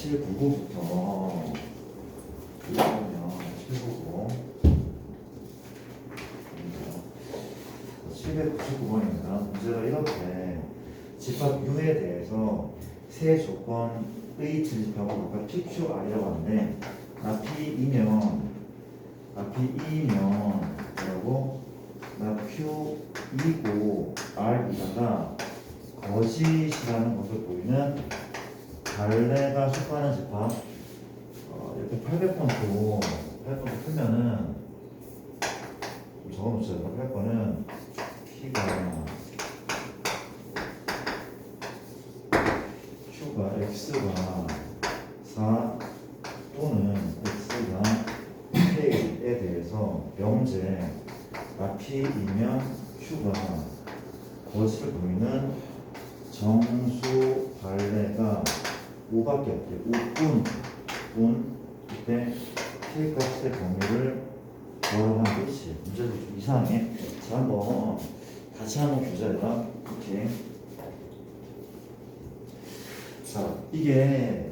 799부터 보면 799 799번입니다. 문제가 이렇게 집합 U에 대해서 세 조건의 진집합을 우리가 PQR이라고 하는데 나 P이면 뭐라고? 나 Q이고 R이다가 거짓이라는 것을 보이는 갈래가 속하는 집합 이렇게 800번 풀면은 좀 적어놓자. 800번은 Q가 X가 4 또는 X가 K에 대해서 명제 P이면 Q가 거짓을 보이는 정수 발레가 5밖에 없대. 5분 이때 K값의 범위를 뭐라고 하면 되지? 문제도 좀 이상해. 자, 한번 같이 한번 교재에다 이렇게. 자, 이게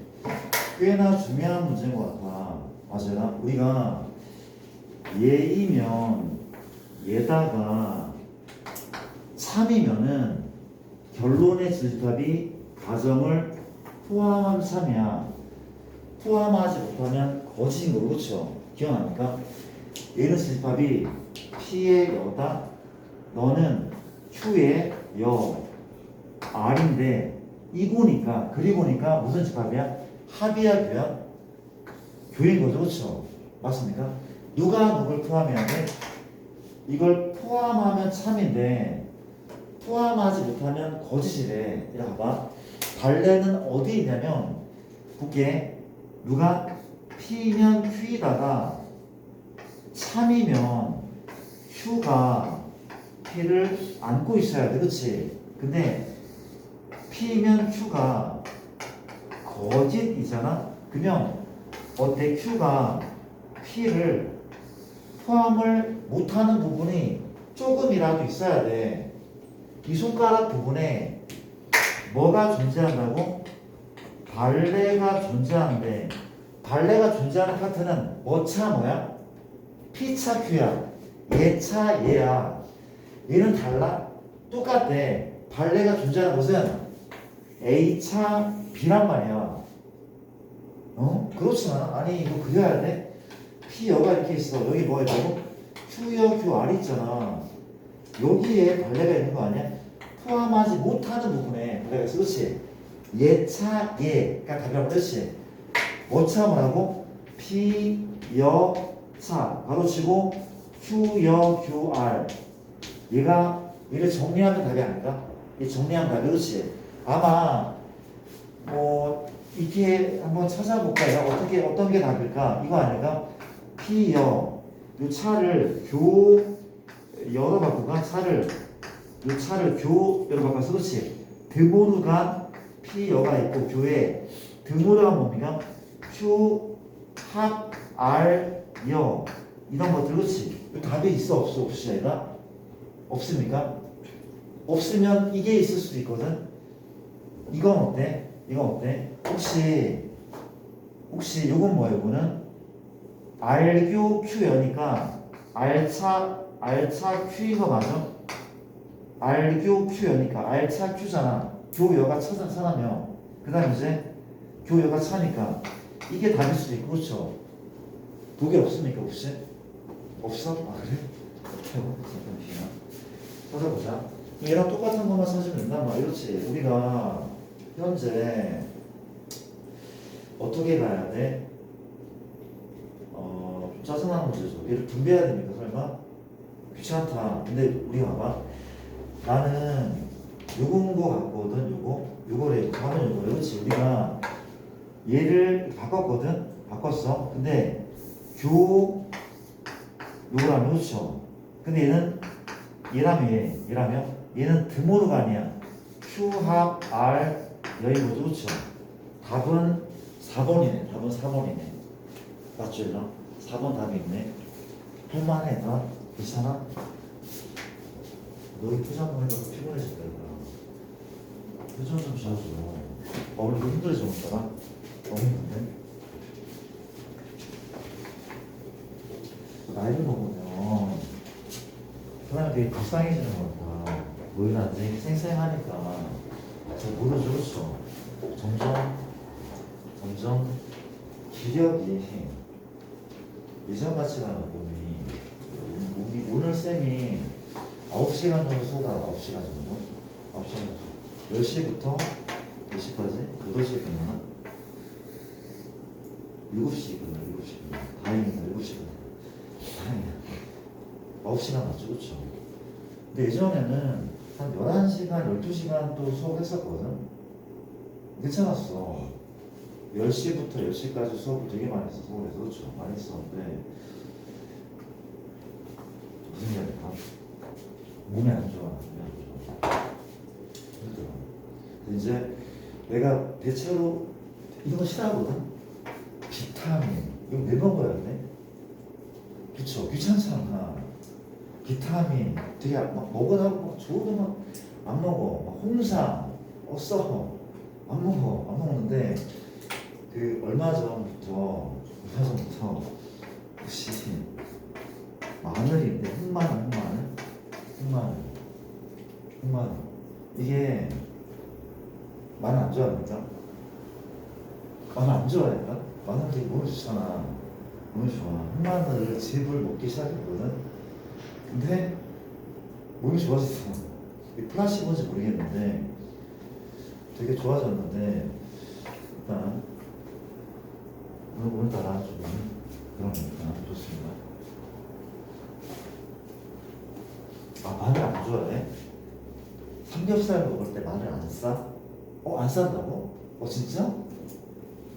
꽤나 중요한 문제인 것 같아. 맞아요? 우리가 얘이면 얘다가 참이면은 결론의 진집합이 가정을 포함한 참이야. 포함하지 못하면 거짓인 거고, 그렇죠? 기억납니까? 얘는 진집합이 P의 여다, 너는 Q의 여, R인데 이고니까 그리고니까 무슨 집합이야? 합이야, 교야? 교인 거죠, 그렇죠? 맞습니까? 누가 누굴 포함해야 돼? 이걸 포함하면 참인데 포함하지 못하면 거짓이래. 이리 봐봐. 발레는 어디 있냐면 그게 누가 P면 Q이다가 참이면 Q가 P를 안고 있어야 돼. 그치? 근데 P면 Q가 거짓이잖아? 그러면 어때? Q가 P를 포함을 못하는 부분이 조금이라도 있어야 돼. 이 손가락 부분에 뭐가 존재한다고? 발레가 존재하는데 발레가 존재하는 파트는 뭐차 뭐야? P차 Q야. 얘차 얘야. 얘는 달라? 똑같대. 발레가 존재하는 것은 A차 B란 말이야. 그렇잖아. 아니 이거 그려야 돼? P여가 이렇게 있어. 여기 뭐 있다고? Q여 QR 있잖아. 여기에 발레가 있는 거 아니야? 포함하지 못하는 부분에 발레가 있어. 그렇지? 얘차 얘가 답이라고 그랬지? 뭐차 뭐라고? P 여 차 가로치고 Q 여 QR 얘를 정리하면 답이 아닐까? 얘 정리하면 답이 그렇지? 아마 뭐 이렇게 한번 찾아볼까? 어떤 게 답일까? 이거 아닐까? P 여 이 차를 여로 바꾸가 이 차를 교여로 바꿔서 그렇지? 드모르가 P 여가 있고 교에 드모르가 뭡니까? Q 합 R 여 이런 것들 그렇지? 답이 있어 없어? 없이 아이가? 없습니까? 없으면 이게 있을 수도 있거든. 이건 어때? 이건 어때? 혹시 요건 뭐야? 요거는 R교 Q여니까 R차 Q인 거 맞아? R교 Q여니까 R차 Q잖아. 교여가 차잖아요. 그 다음에 이제 교여가 차니까 이게 답일 수도 있고 그렇죠? 독일 없습니까 혹시? 없어? 아 그래? 잠깐만 찾아보자. 얘랑 똑같은 것만 찾으면 된단 말이야. 이렇지. 우리가 현재 어떻게 가야 돼? 좀 짜증나는 문제죠. 얘를 분배해야 됩니까 설마? 귀찮다. 근데 우리가 봐봐. 나는 요건 거 같거든. 요거래. 가면 요거래. 그렇지. 우리가 얘를 바꿨어. 근데 요거라면 그렇죠. 근데 얘는 드모르가 아니야. Q 합 R 여의고 그렇죠. 답은 4번이네. 답은 4번이네. 맞죠? 4번 답이 있네. 할만해. 나 괜찮아? 너희 표정 한번 해봐서 피곤해졌다 이거. 표정 좀 지어줘. 오늘 좀 힘들어져 오니까. 너무 힘든데? 나이를 먹으면 사람이 되게 불쌍해지는 것 같아. 뭐이나 되게 생생하니까 잘 모르죠, 그렇죠? 점점 기력이 예전같이 가는 몸이 오늘 쌤이 9시간 정도 수업을 9시간 정도? 9시간 정도 10시부터 몇 시까지? 8시에 끝나나? 7시 끝나 7시 끝나 다행이다 7시 끝나 다행이야 9시간 맞죠 그쵸? 근데 예전에는 한 11시간 12시간 또 수업했었거든 괜찮았어 10시부터 10시까지 수업을 되게 많이 했어 서울에서 그렇죠? 많이 했었는데 무슨 이야기일까? 몸이 안 좋아 힘들어 근데 이제 내가 대체로 이런 거 싫어하거든? 비타민 이거 왜 먹어야 돼? 그쵸? 귀찮잖아 비타민 되게 막 먹으라고 막 좋은 거 안 먹어 막 홍삼 써 안 먹는데 그 얼마 전부터 혹시 마늘인데 흑마늘 이게 마늘 안 좋아합니까? 마늘 안 좋아할까? 마늘 되게 몸에 좋잖아 몸에 좋아 흑마늘을 즙을 먹기 시작했거든 근데 몸이 좋아졌어 플라시보인지 모르겠는데 되게 좋아졌는데 일단 오늘따라 좀 그런 거니까 좋습니다. 아 마늘 안 좋아해? 삼겹살 먹을 때 마늘 안 싸? 안 싼다고? 진짜?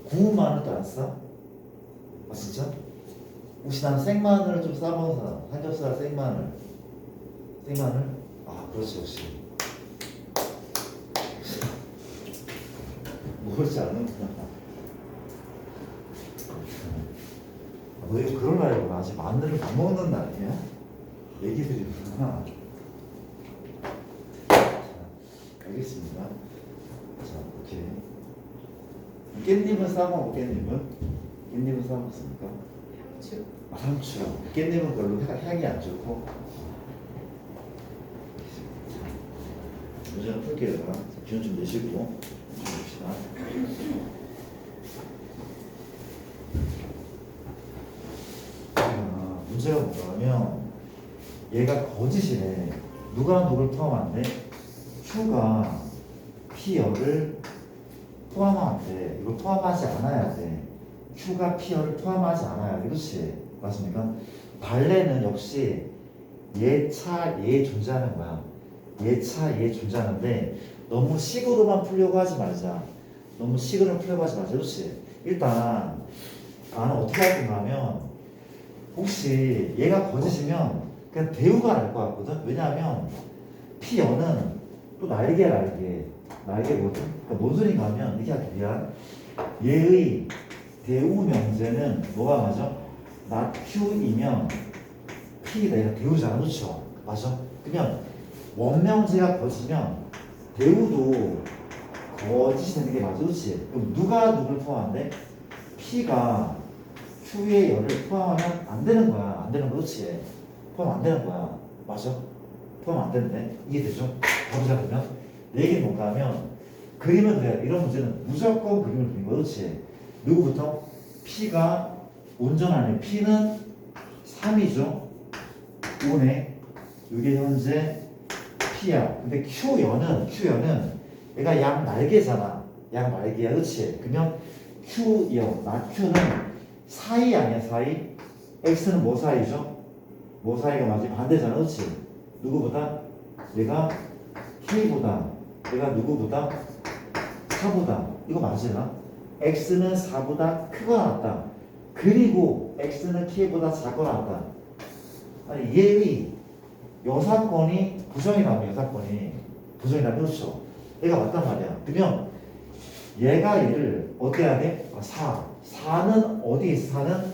구운 마늘도 안 싸? 진짜? 혹시 나는 생마늘을 좀 싸먹는 사람 삼겹살 생마늘 그렇지 역시 모르지 않는구나 너 이거 그런 날이구나 아직 마늘을 못 먹는 날이야? 얘기들이구나 알겠습니다 자 오케이 깻잎은 싸먹어 깻잎은 싸먹습니까? 상추 깻잎은 별로 향이 안 좋고 문제는 풀게요. 기운 좀 내시고 봅시다. 문제가 뭐냐면 얘가 거짓이래. 누가 누굴 포함한대? Q가 P열을 포함한대. 이걸 포함하지 않아야 돼. Q가 P열을 포함하지 않아야 돼. 그렇지? 맞습니까? 발레는 역시 예차 예 존재하는 거야. 예차 예 존재하는데 너무 식으로만 풀려고 하지 말자. 그렇지? 일단 나는 어떻게 할 건가 하면 혹시 얘가 거짓이면 그냥 대우가 날 것 같거든? 왜냐하면 P연은 또 날개거든? 그러니까 뭔 소린가 하면 이렇게 할게 미안 얘의 대우 명제는 뭐가 맞아? 나 Q이면 P가 얘가 대우잖아 그렇죠? 맞아? 그러면 원명제가 거짓이면 대우도 거짓이 되는 게 맞아 그렇지? 그럼 누가 누굴 포함한대? P가 Q의 열을 포함하면 안 되는 거야 그렇지? 포함 안 되는 거야 맞아? 포함 안 되는데 이해되죠? 가보자 그러면 내 얘기는 뭔가 하면 그림을 그래 이런 문제는 무조건 그림을 그린 거야 그렇지? 누구부터? P가 온전하네 P는 3이죠 5네 이게 현재 P야 근데 Q연은 얘가 양 날개잖아 양 날개야 그렇지? 그러면 Q연 나 Q는 사이 아니야 사이? X는 뭐 사이죠? 뭐 사이가 맞지? 반대잖아 그렇지? 누구보다? 얘가 K보다 얘가 누구보다? 4보다 이거 맞으나? X는 4보다 크거나 같다 그리고 X는 K보다 작거나 같다 아니 얘의 여사건이 부정이 나오면 부정이 나면 그렇죠 얘가 맞단 말이야 그러면 얘가 얘를 어떻게 해야 돼? 4는 어디에 있어? 4는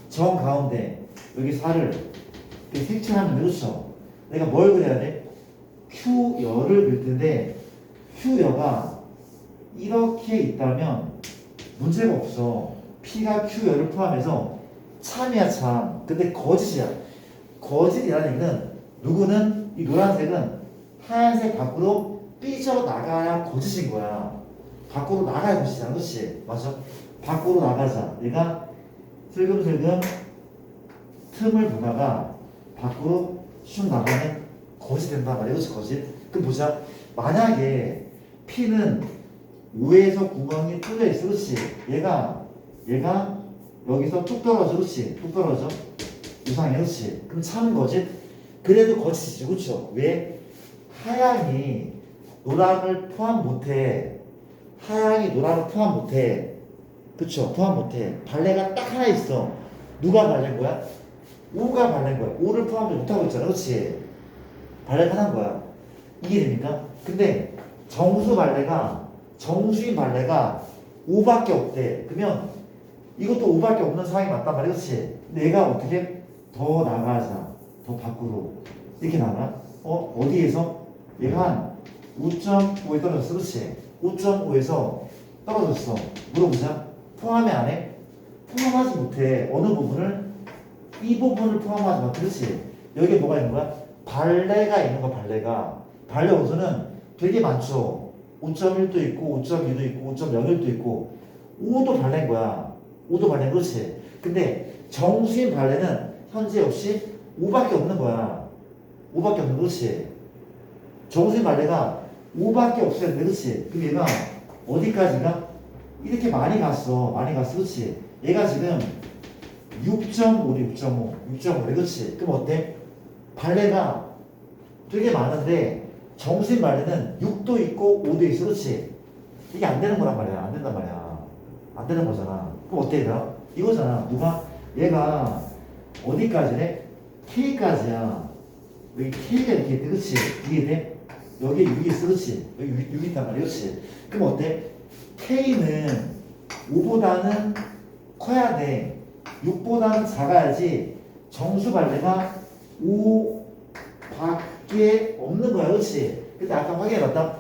정 가운데 여기 4를 색칠하면 그렇죠 내가 뭘 그려야 돼? Q열을 그릴 텐데 Q여가 이렇게 있다면 문제가 없어. P가 Q열을 포함해서 참이야 참. 근데 거짓이야. 거짓이라는 얘기는 누구는 이 노란색은 하얀색 밖으로 삐져 나가야 거짓인 거야. 밖으로 나가야 거짓이야. 그렇지? 맞아? 밖으로 나가자. 얘가 슬금슬금 틈을 보다가 밖으로 슉 나가면 거짓 된단 말이야. 그렇지? 거짓? 그럼 보자. 만약에 P는 5에서 구멍이 뚫려 있어. 그렇지? 얘가 여기서 툭 떨어져. 그렇지? 툭 떨어져. 이상해. 그렇지? 그럼 참 거짓? 그래도 거짓이지. 그렇죠? 왜? 하양이 노랑을 포함 못해. 하양이 노랑을 포함 못해. 그쵸? 포함 못해. 발레가 딱 하나 있어. 누가 발레인 거야? 오가 발레인 거야. 오를 포함 못하고 있잖아. 그렇지? 발레가 하나인 거야. 이게 됩니까? 근데 정수인 발레가 5밖에 없대. 그러면 이것도 5밖에 없는 상황이 맞단 말이야. 그렇지? 근데 얘가 어떻게 더 나가자. 더 밖으로. 이렇게 나가. 어디에서? 얘가 한 5.5에 떨어졌어. 그렇지? 5.5에서 떨어졌어. 물어보자. 포함해 안 해? 포함하지 못해. 어느 부분을? 이 부분을 포함하지 마. 그렇지? 여기에 뭐가 있는 거야? 발레가 있는 거야. 발레 원소는 되게 많죠. 5.1도 있고 5.2도 있고 5.01도 있고 5도 발레인 거야. 5도 발레. 그렇지? 근데 정수인 발레는 현재 역시 5밖에 없는 거야. 5밖에 없는 거지. 정수인 발레가 5밖에 없어야 돼. 그렇지? 그럼 얘가 어디까지가? 이렇게 많이 갔어. 그렇지? 얘가 지금 6.5. 그렇지? 그럼 어때? 발레가 되게 많은데 정수인 발레는 6도 있고 5도 있어. 그렇지? 이게 안 되는 거란 말이야. 안 된단 말이야. 안 되는 거잖아. 그럼 어때 얘가? 이거잖아. 얘가 어디까지래? K까지야. 여기 K가 이렇게 있대. 그렇지? 이해돼? 여기에 6이 있어. 그렇지? 여기 6이 있단 말이야. 그렇지? 그럼 어때? K는 5보다는 커야 돼. 6보다는 작아야지 정수 발레가 5 밖에 없는 거야. 그렇지? 근데 아까 확인해봤다.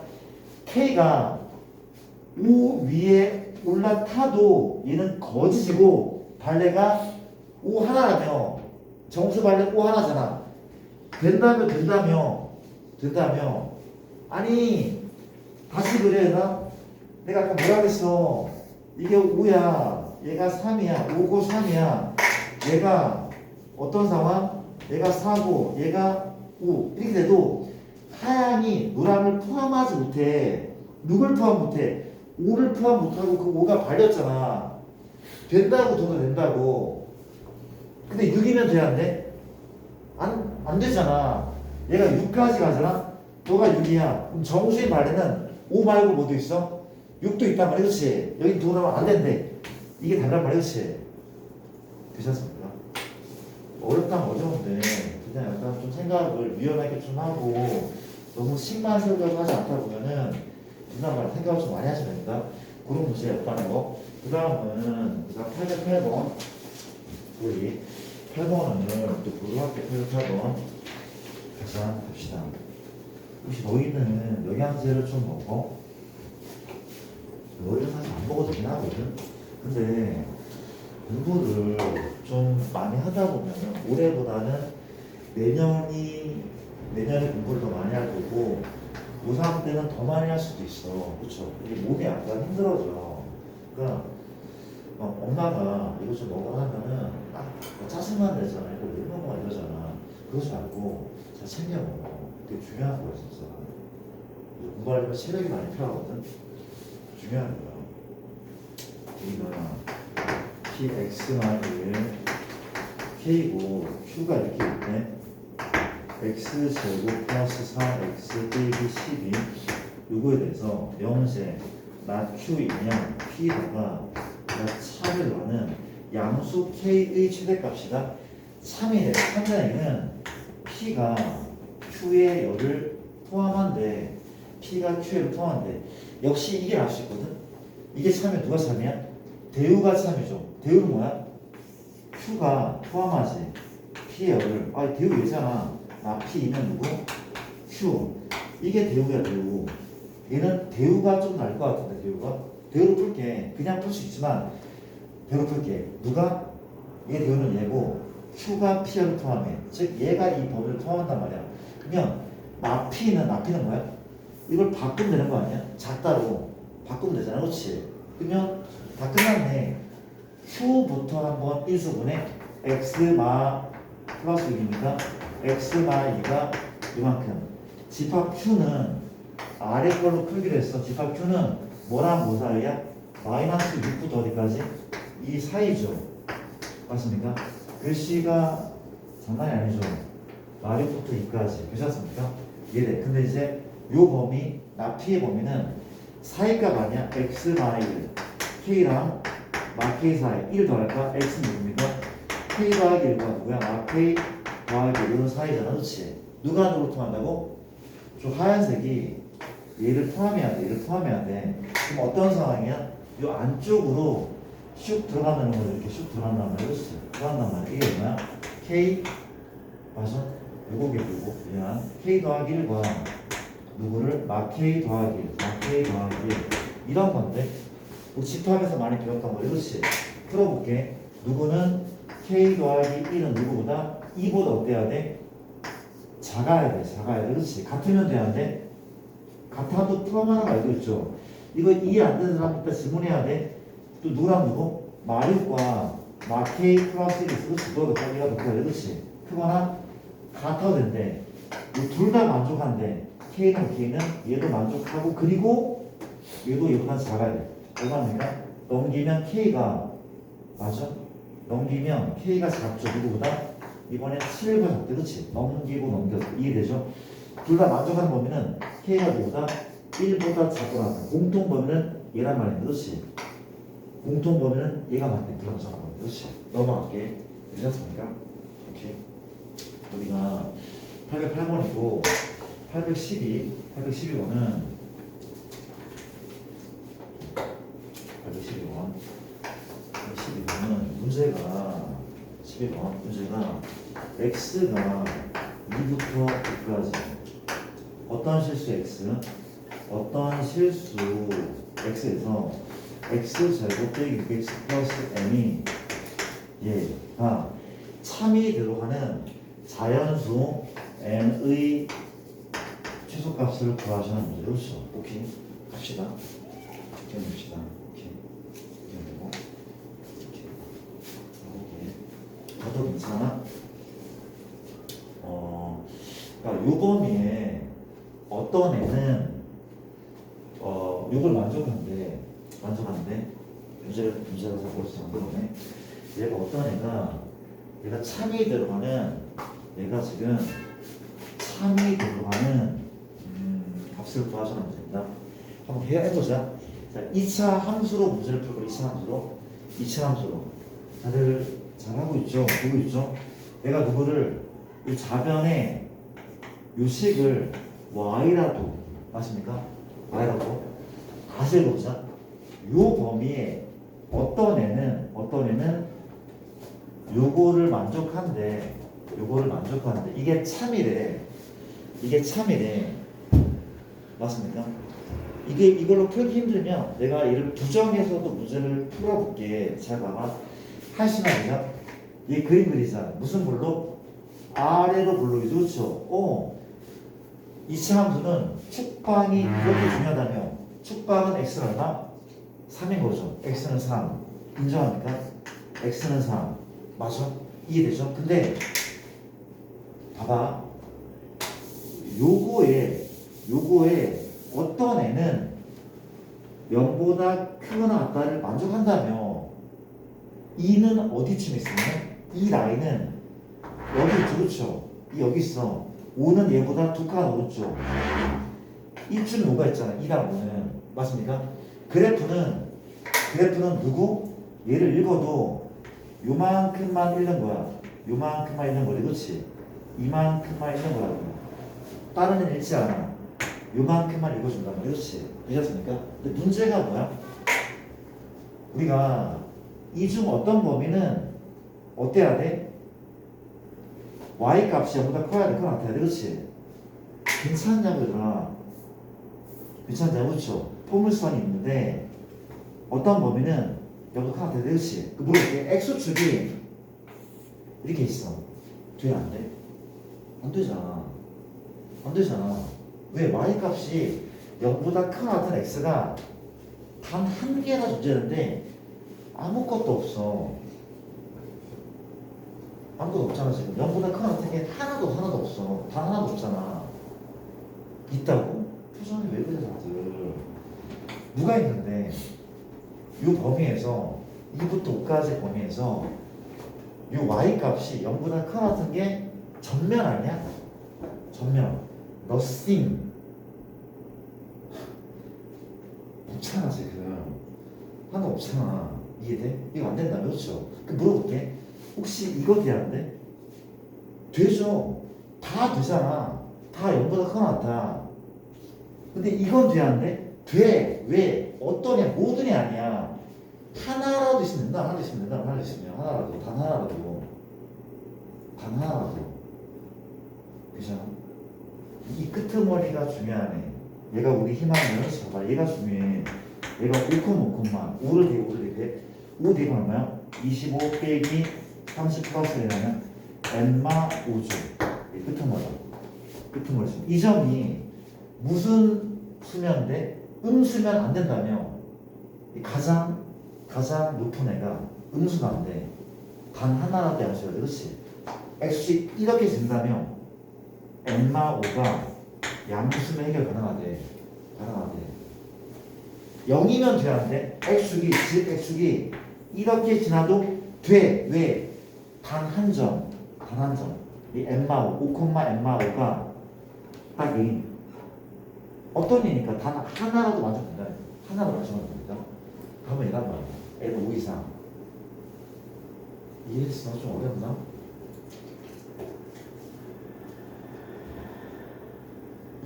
K가 5 위에 올라타도 얘는 거짓이고 발레가 5 하나라며. 정수 발레 5 하나잖아. 된다며. 아니 다시 그래. 내가 아까 뭐라 그랬어? 이게 5야. 얘가 3이야. 5고 3이야. 얘가 어떤 상황? 얘가 4고 얘가 5. 이렇게 돼도 하양이 노랑을 포함하지 못해. 누굴 포함 못해? 5를 포함 못하고 그 5가 발렸잖아. 된다고 둬도 된다고. 근데 6이면 돼야 안 돼? 안 되잖아. 얘가 6까지 가잖아? 너가 6이야. 그럼 정수인 발레는 5 말고 뭐도 있어? 6도 있단 말이야. 그렇지? 여기 두 나오면 안 된대. 이게 답이란 말이야. 그렇지? 되셨습니까? 어렵다면 어려운데 그냥 약간 좀 생각을 유연하게 좀 하고 너무 심한 설교를 하지 않다 보면은 그다음 생각을 좀 많이 하시면 됩니다. 그런 문제 없다는 거. 그 다음은 808번 우리 8번을 또 고등학교 808번 다시 한번 봅시다. 혹시 너희는 영양제를 좀 먹어? 너희는 사실 안 먹어도 되긴 하거든. 근데 공부를 좀 많이 하다 보면 올해보다는 내년에 공부를 더 많이 할 거고 고3 때는 더 많이 할 수도 있어. 그쵸? 이게 몸이 약간 힘들어져. 그러니까 엄마가 이거 좀 먹으라 하면은 짜증만 내잖아. 이거 왜 먹어? 이러잖아. 그러지 말고 잘 챙겨 먹어. 되게 중요한 거야 진짜. 공부하려면 체력이 많이 필요하거든. 중요한 거야. 이거야. px-1 k고 q가 이렇게 있네. x제곱 플러스 4x 빼기 12 요거에 대해서 명세 나 q이냐 p다가 차를 넣는 양수 k의 최대값이다. 3이래. 3자에는 p가 q의 열을 포함한데 p가 q의 열을 포함한데 역시 이게 알 수 있거든. 이게 참이야. 누가 참이야? 대우가 참이죠. 대우는 뭐야? q가 포함하지. p의 열을. 대우 얘잖아. p이면 누구? q. 이게 대우야. 대우. 얘는 대우가 좀 날 것 같은데. 배우로 풀게. 그냥 풀 수 있지만 배우로 풀게. 누가? 얘 배우는 얘고 Q가 P를 포함해. 즉 얘가 이 범위를 포함한단 말이야. 그러면 나피는 뭐야? 이걸 바꾸면 되는 거 아니야? 작다로 바꾸면 되잖아. 그렇지? 그러면 다 끝났네. Q부터 한번 인수분해 X마 플러스 6이니까 X마 2가 이만큼. 집합 Q는 아래 걸로 풀기로 했어. 집합 Q는 뭐랑 뭐 사이야? 마이너스 6부터 어디까지? 이 사이죠. 맞습니까? 글씨가 장난이 아니죠. 마리부터 2까지. 괜찮습니까? 이해돼. 근데 이제 요 범위, 나피의 범위는 사이값 아니야? x 마이 1. k랑 마 k 사이 1 더할까? x는 누굽니까? k 더하기 1과 누구야? 마 k 더하기 1은 사이잖아. 그렇지? 누가 누구를 포함한다고? 저 하얀색이 얘를 포함해야 돼. 얘를 포함해야 돼. 그럼 어떤 상황이야? 요 안쪽으로 슉 들어간다는 거죠. 이렇게 슉 들어간단 말이야. 그렇지? 들어간단 말이야. 이게 뭐야? k 맞아? 요거게 요거 그냥 k 더하기 1과 누구를 마 k 더하기 1, 마 k 더하기 1 이런 건데 우리 집합에서 많이 배웠던 거 그렇지? 풀어볼게. 누구는 k 더하기 1은 누구보다 2보다 어때야 돼? 작아야 돼. 작아야 돼. 그렇지? 같으면 돼야 돼. 같아도 풀어가는 거 알고 있죠? 이거 이해 안 되는 사람부터 질문해야 돼. 또 누구랑 누구? 마6과 마 k 플러스 1이 있어. 그렇지? 너도 거기가 높아야 돼. 그렇지? 크거나 같아도 된대. 둘 다 만족한대. K는 얘도 만족하고 그리고 얘도 얘보다 작아야 돼. 얼마입니까? 넘기면 K가 맞아? 넘기면 K가 작죠. 누구보다? 이번에 7가 작대. 그렇지? 넘기고 넘겼어. 이해되죠? 둘 다 만족하는 범위는 K가 누구보다 1보다 작거나 공통 범위는 얘란 말이야. 그렇지? 공통 범위는 얘가 맞대. 그렇지? 넘어갈게. 되셨습니까? 오케이. 우리가 808번이고 812번은 812번은 문제가 12번 문제가 x가 2부터 9까지 어떤 실수 x 어떤 실수 x에서 x 제곱 빼기 6x 플러스 m이 얘가 참이 들어가는 자연수 n의 최소값을 구하시는 문제. 그렇죠? 오케이. 갑시다. 기억해봅시다. 오케이. 기억해보고. 오케이. 가도 괜찮아? 그러니까 요 범위에 어떤 애는 요걸 만족한데 문제가 자꾸 잠들어네. 얘가 어떤 얘가 참이 들어가는 얘가 지금 참이 들어가는 값을 구하시면 됩니다. 한번 해보자. 자, 2차 함수로 문제를 풀고 2차 함수로 다들 잘하고 있죠? 보고 있죠? 내가 누구를 이 좌변에 요 식을 y라도 맞습니까? y라도 다시 읽어보자. 요 범위에 어떤 애는 요거를 만족한데 이게 참이래. 맞습니까? 이걸로 풀기 힘들면 내가 얘를 부정해서도 문제를 풀어볼게. 잘 봐봐. 할 시간이야. 얘 그림 그리자. 무슨 블록? 아래로 블록이죠. 그렇죠? 2차 함수는 축방이 그렇게 중요하다며. 축방은 x는 얼마? 3인 거죠. x는 3. 인정합니까? x는 3. 맞아? 이해되죠? 근데 봐봐. 요거에 어떤 애는 0보다 크거나 같다를 만족한다며. 2는 어디쯤에 있으면 이 라인은 여기 있죠. 그렇죠? 여기 있어. 5는 얘보다 2칸 오른쪽. 이쯤 뭐가 있잖아. 2랑 5는. 맞습니까? 그래프는 누구? 얘를 읽어도 요만큼만 읽는 거야. 요만큼만 읽는 거지. 그렇지? 이만큼만 읽는 거라고. 다른 애는 읽지 않아. 요만큼만 읽어준단 말이야. 그렇지? 이해하십니까? 근데 문제가 뭐야? 우리가 이 중 어떤 범위는 어때야 돼? y 값이 0보다 커야 돼. 그건 같아야 돼. 그렇지? 괜찮냐고 얘들아. 괜찮냐고. 그렇죠? 포물선이 있는데 어떤 범위는 여기도 하나 되듯이 그 물어볼게. x축이 이렇게 있어. 돼? 안 돼? 안 되잖아. 안 되잖아. 왜? y 값이 0보다 큰 같은 x가 단 한 개나 존재하는데 아무것도 없어. 아무것도 없잖아 지금. 0보다 큰 같은 게 하나도 없어. 단 하나도 없잖아. 있다고? 표정이 왜 그래 다들. 누가 있는데 이 범위에서 2부터 5까지 범위에서 이 y 값이 0보다 큰 같은 게 전면 아니야? 전면. nothing. 없잖아 지금. 하나 없잖아. 이해돼? 이거 안 된다며 그렇죠? 그 물어볼게. 혹시 이거 돼야 안 돼? 되죠. 다 되잖아. 다 0보다 큰 같아. 근데 이건 돼야 안 돼? 돼. 왜? 어떠냐? 모든이 아니야. 하나라도 있으면 된다. 하나도 있으면 된다. 하나도 있으면 하나라도. 단 하나라도. 단 하나라도. 그죠? 이 끄트머리가 중요하네. 얘가 우리 희망을 잡아. 얘가 중요해. 얘가 5,5만 5를 대입 5 대입 얼마야? 25 빼기 30 플러스 1하면 n마 5죠. 이 끄트머리. 끄트머리죠. 이 점이 무슨 수면인데 음수면 안 된다며. 가장 높은 애가 음수가 안 돼. 단 하나라도 양수야. 그렇지? x축이 이렇게 된다면 n마 5가 양수면 해결 가능하대. 0이면 돼야 하는데 x축이 즉 x축이 이렇게 지나도 돼. 왜? 단 한 점. 이 n마 5, 5,n마 5가 딱 이 어떤 얘니까 단 하나라도 만족된다. 하나라도 만족된다. 그러면 얘란 말이야. n 5 이상. 이해했어? 좀 어렵나?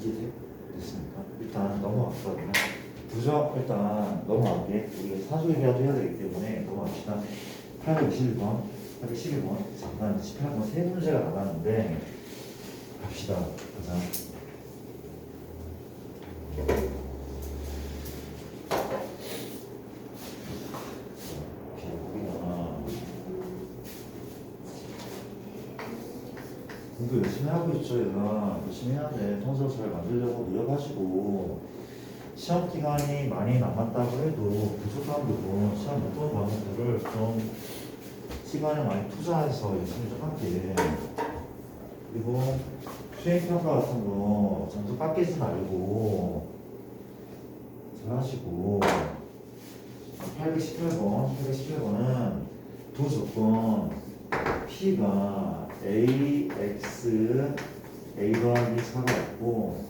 이해돼? 됐습니까? 일단 넘어갔거든요. 부정 일단 넘어갈게. 우리 사조얘기라도 해야 되기 때문에 넘어갑시다. 821번, 811번, 잠깐 18번 세 문제가 나가는데 갑시다. 가자. 공부 열심히 하고 있죠. 얘가 열심히 해야 돼. 통서 잘 만들려고 노력하시고 시험 기간이 많이 남았다고 해도 부족한 부분 시험 못 보는 과목들을 좀 시간을 많이 투자해서 열심히 좀 할게. 그리고 수행평가 같은 거 점수 깎이지 말고 잘 하시고 818번은 두 조건 P가 AX A 더하기 4가 있고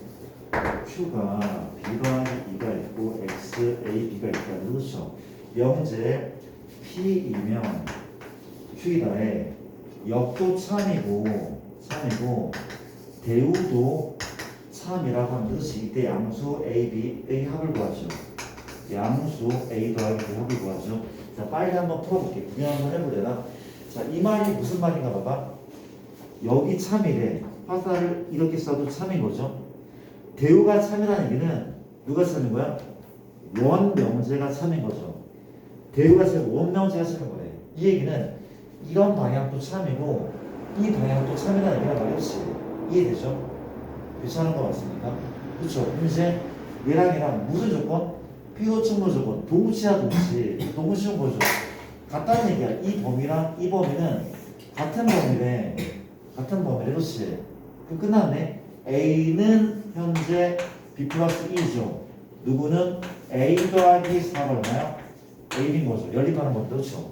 Q가 B 더하기 2가 있고 X A B가 있다. 그렇죠? 영재 P이면 Q이다에 역도 참이고 대우도 참이라고 하면 그렇지. 이때 양수 A, B, A 합을 구하죠. 양수 A 더하기 B 합을 구하죠. 자, 빨리 한번 풀어볼게. 구경 한번 해보려나? 자, 이 말이 무슨 말인가 봐봐. 여기 참이래. 화살을 이렇게 쏴도 참인 거죠. 대우가 참이라는 얘기는 누가 참인 거야? 원명제가 참인 거죠. 대우가 참이고 원명제가 참인 거래. 이 얘기는 이런 방향도 참이고 이 방향도 참이라는 얘기가 말이지. 이해되죠? 괜찮은 거 맞습니까? 그렇죠? 이제 얘랑 무슨 조건? 피호충분 조건. 동치야 동치. 너무 쉬운 거죠. 같다는 얘기야. 이 범위랑 이 범위는 같은 범위래. 그렇지. 그럼 끝났네. A는 현재 B 플러스 2죠. 누구는 A 더하기 4가 얼마야? A인 거죠. 연립하는 것도 그렇죠.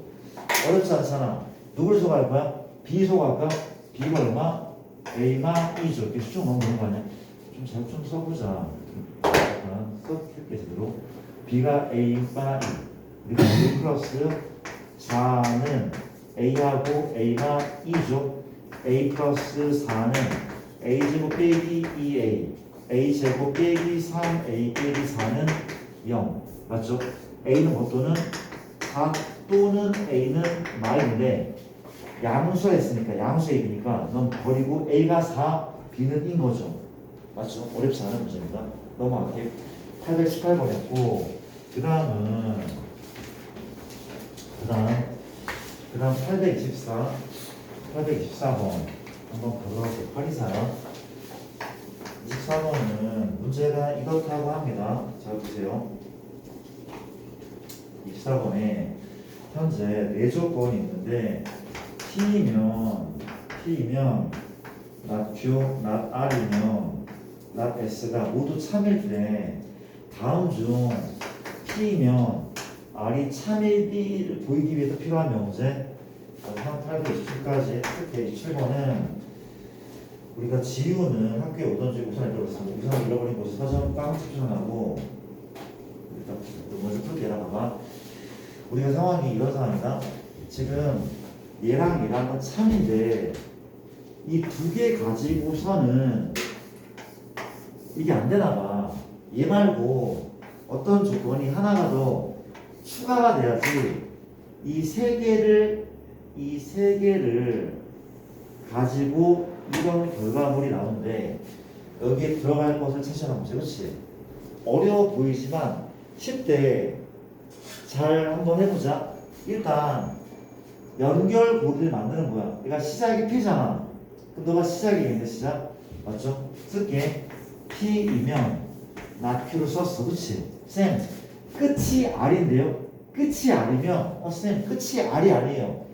어렵지 않잖아. 누구를 소개할 거야? B 소개할까? B가 얼마? A만 2죠. 이렇게 수중 넘는 거 아니야? 좀 잘 좀 써보자. 써볼게 제대로. B가 A만 2. 그리고 B 플러스 4는 A하고 A가 2죠. A 플러스 4는 A제곱 빼기 2A A제곱 빼기 3A 빼기 4는 0 맞죠? A는 뭐 또는 4 또는 A는 마이인데 양수가 있으니까 양수 A니까 넌 버리고 A가 4 B는 인 거죠. 맞죠? 어렵지 않은 문제입니다. 넘어갈게요. 818번이었고 그 다음은 그다음 824번 한번 보도록 할게요. 824요. 24번은 문제가 이렇다고 합니다. 자 보세요. 24번에 현재 4조건이 있는데 P이면 not Q, not R이면 not S가 모두 참일 때 다음 중 P이면 R이 참일비를 보이기 위해서 필요한 명제 827까지 특히 27번은 우리가 지우는 학교에 오던 중에 우산을 잃어버렸습니다. 우산을 잃어버린 곳에 서점 빵 추천하고 일단 먼저 풀게 봐봐. 우리가 상황이 이런 상황이다. 지금 얘랑 얘랑은 참인데 이 두 개 가지고서는 이게 안 되나 봐. 얘 말고 어떤 조건이 하나가 더 추가가 돼야지 이 세 개를 가지고 이런 결과물이 나오는데 여기에 들어갈 것을 찾아가면 그렇지. 어려워 보이지만 쉽대. 잘 한번 해보자. 일단 연결고리를 만드는 거야. 그러니까 시작이 P잖아. 그럼 너가 시작이겠네. 시작 맞죠? 쓸게. P이면 not Q를 썼어. 그치? 쌤 끝이 R인데요. 끝이 R이면 쌤 끝이 R이 아니에요.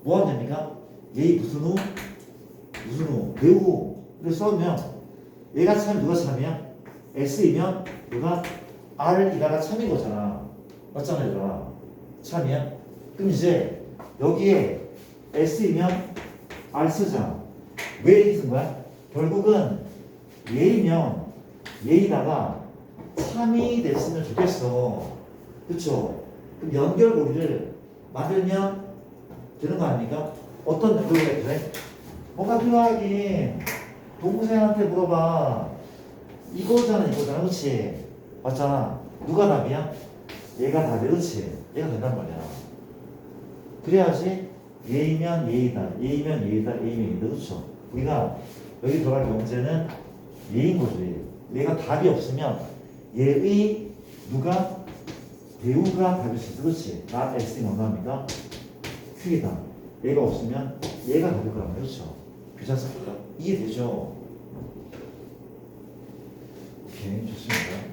뭐 하면 됩니까? 얘 무슨 후? 배우를 써면 얘가 참 누가 참이야? S이면 누가 R을 이가가 참인 거잖아. 맞잖아 얘들아. 참이야? 그럼 이제 여기에 S이면 R 쓰자. 왜 이렇게 쓴 거야? 결국은 얘이면 얘이다가 참이 됐으면 좋겠어. 그쵸? 그럼 연결고리를 만들면 되는 거 아닙니까? 어떤 연결고리가 돼? 뭐가 필요하긴 동생한테 물어봐. 이거잖아. 그렇지? 맞잖아. 누가 답이야? 얘가 답이야. 그렇지? 얘가 된단 말이야. 그래야지 얘이면 얘이다. 그렇죠? 우리가 여기 들어갈 명제는 얘인 거지. 얘가 답이 없으면 얘의 누가 배우가 답일 수 있어. 그렇지? not X가 얼마입니까? Q이다. 얘가 없으면 얘가 답일 거란 말이죠. 괜찮습니까? 이해되죠? 오케이, 좋습니다.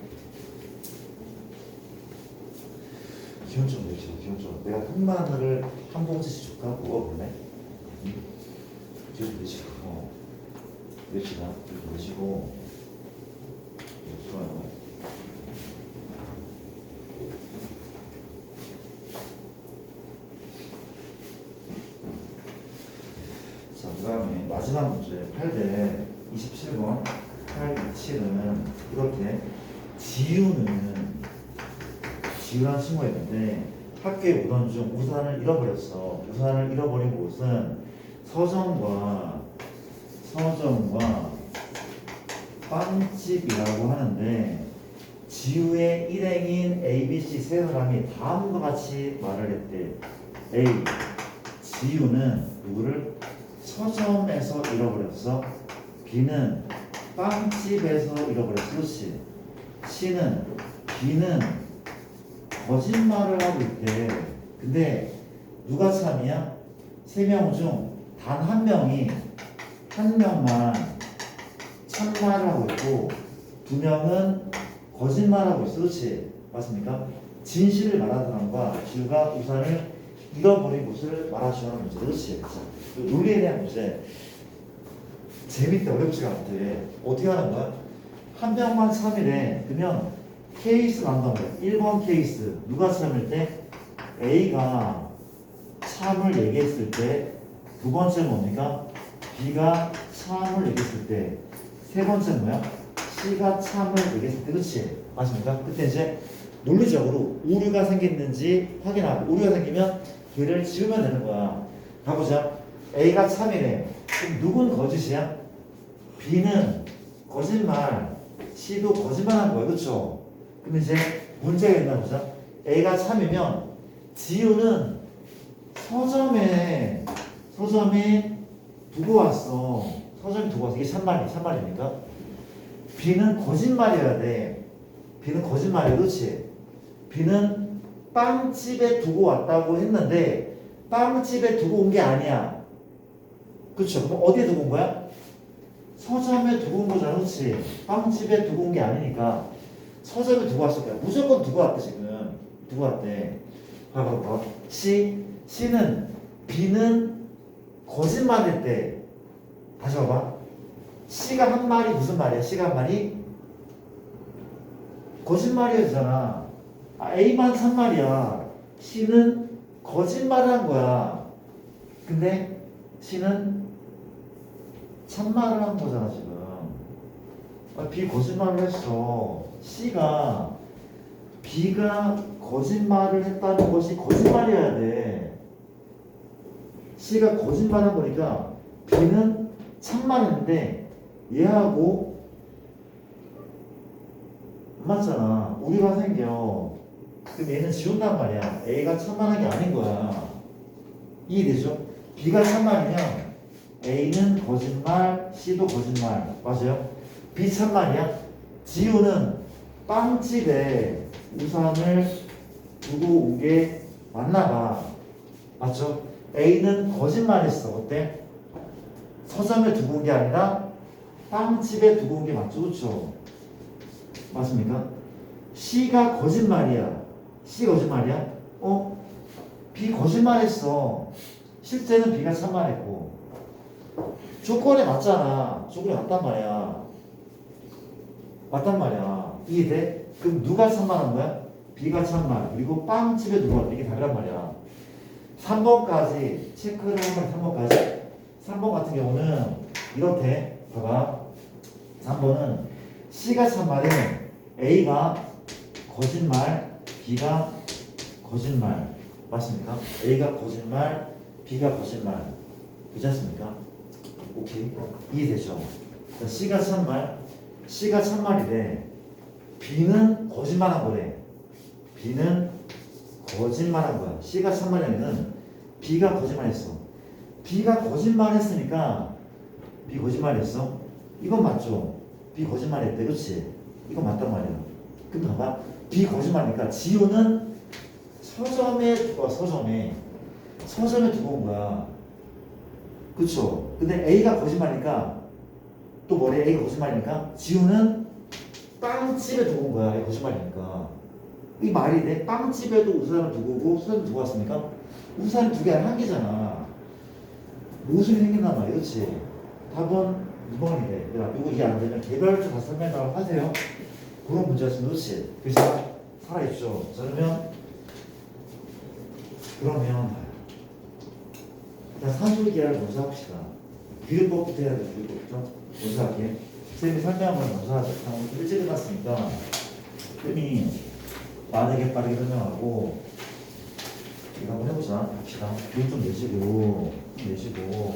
기본적으로 내시고, 기본적으로. 내가 흑마늘을 한 봉지씩 줄까? 먹어볼래? 기본적으로 내시고, 내시다. 이렇게 내시고, 좋아요. 자, 그 다음에 마지막 문제 8대 27번 827은 이렇게 지우라는 친구가 있는데 학교에 오던 중 우산을 잃어버렸어. 우산을 잃어버린 곳은 서점과 빵집이라고 하는데 지우의 일행인 A, B, C 세 사람이 다음과 같이 말을 했대. A. 지우는 누구를 서점에서 잃어버렸어. B는 빵집에서 잃어버렸어. 그렇지. C는 B는 거짓말을 하고 있대. 근데 누가 참이야? 세 명 중 단 한 명만 참말을 하고 있고 두 명은 거짓말하고 있어. 그렇지? 맞습니까? 진실을 말하는 사람과 지우가 우산을 잃어버린 곳을 말하시는 문제. 그렇지? 자, 논리에 대한 문제. 재밌다. 어렵지가 않대. 어떻게 하는 거야? 한 명만 참이래. 그러면 케이스 나온단 말이야. 1번 케이스. 누가 참일 때? A가 참을 얘기했을 때. 두 번째 뭡니까? B가 참을 얘기했을 때. 세 번째 뭐야? C가 참을 얘기했을 때. 그렇지? 맞습니까? 그때 이제 논리적으로 오류가 생겼는지 확인하고 오류가 생기면 걔를 지우면 되는 거야. 가보자. A가 참이래. 그럼 누군 거짓이야? B는 거짓말. C도 거짓말한 거야. 그렇죠? 그럼 이제 문제가 있나 보자. A가 참이면 지우는 서점에 두고 왔어. 서점에 두고 왔어. 이게 참말입니까? B는 거짓말이어야 돼. B는 거짓말이야. 그렇지? B는 빵집에 두고 왔다고 했는데 빵집에 두고 온 게 아니야. 그쵸? 그럼 어디에 두고 온 거야? 서점에 두고 온 거잖아. 그렇지? 빵집에 두고 온 게 아니니까 서점에 두고 왔을 거야. 무조건 두고 왔대 지금. 두고 왔대. 봐봐. C는 B는 거짓말일 때. 다시 봐봐. C가 한 말이 무슨 말이야? C가 한 말이 거짓말이었잖아. A만 참말이야. C는 거짓말을 한 거야. 근데 C는 참말을 한 거잖아 지금. B 거짓말을 했어. C가 B가 거짓말을 했다는 것이 거짓말이어야 돼. C가 거짓말한 거니까 B는 참말했는데 얘하고 맞잖아. 오류가 생겨. 그럼 얘는 지운단 말이야. A가 참말한 게 아닌 거야. 이해되죠? B가 참말이면 A는 거짓말, C도 거짓말. 맞아요? B 참말이야. 지우는 빵집에 우산을 두고 온 게 맞나 봐. 맞죠? A는 거짓말했어. 어때? 서점에 두고 온 게 아니라 빵집에 두고 온 게 맞죠? 그렇죠? 맞습니까? C가 거짓말이야. C 거짓말이야? B 거짓말했어. 실제는 B가 참말했고. 조건에 맞잖아. 조건에 맞단 말이야. 맞단 말이야. 이해돼? 그럼 누가 참말한 거야? B가 참말. 그리고 빵집에 누가 왔다. 이게 답이란 말이야. 3번까지 체크를 하면 3번까지. 3번 같은 경우는 이렇게 봐봐. 3번은 C가 참말이면 A가 거짓말, B가 거짓말. 맞습니까? A가 거짓말, B가 거짓말. 그렇지 않습니까? 오케이. 이해되죠? C가 참말, C가 참말이래. B는 거짓말한 거래. B는 거짓말한 거야. C가 참말이면 B가 거짓말했어. B가 거짓말했으니까 B 거짓말했어. 이건 맞죠? B 거짓말했대. 그렇지? 이건 맞단 말이야. 그럼 봐봐. B 거짓말이니까 지우는 서점에 두고 와. 서점에 두고 온 거야. 그쵸? 근데 A가 거짓말이니까 또 뭐래? A가 거짓말이니까 지우는 빵집에 두고 온 거야. A 거짓말이니까. 이 말이 돼? 빵집에도 우산을 두고 오고 수산을 두고 왔습니까? 우산 두 개 아니라 한 개잖아. 모순이 생긴단 말이야. 그렇지? 답은 2번이 돼. 이거 이해 안 되면 개별적 다 설명을 하세요. 그런 문제였으면 그렇지. 그래서 살아있죠. 자, 그러면 일단 산술기하를 먼저 합시다. 비율법부터 해야 돼. 비율법부터 먼저 할게. 선생님이 설명한 걸 먼저 하자. 일찍 끝났으니까 쌤이 빠르게 설명하고 이거 한번 해보자. 합시다. 비율 좀 내시고 내시고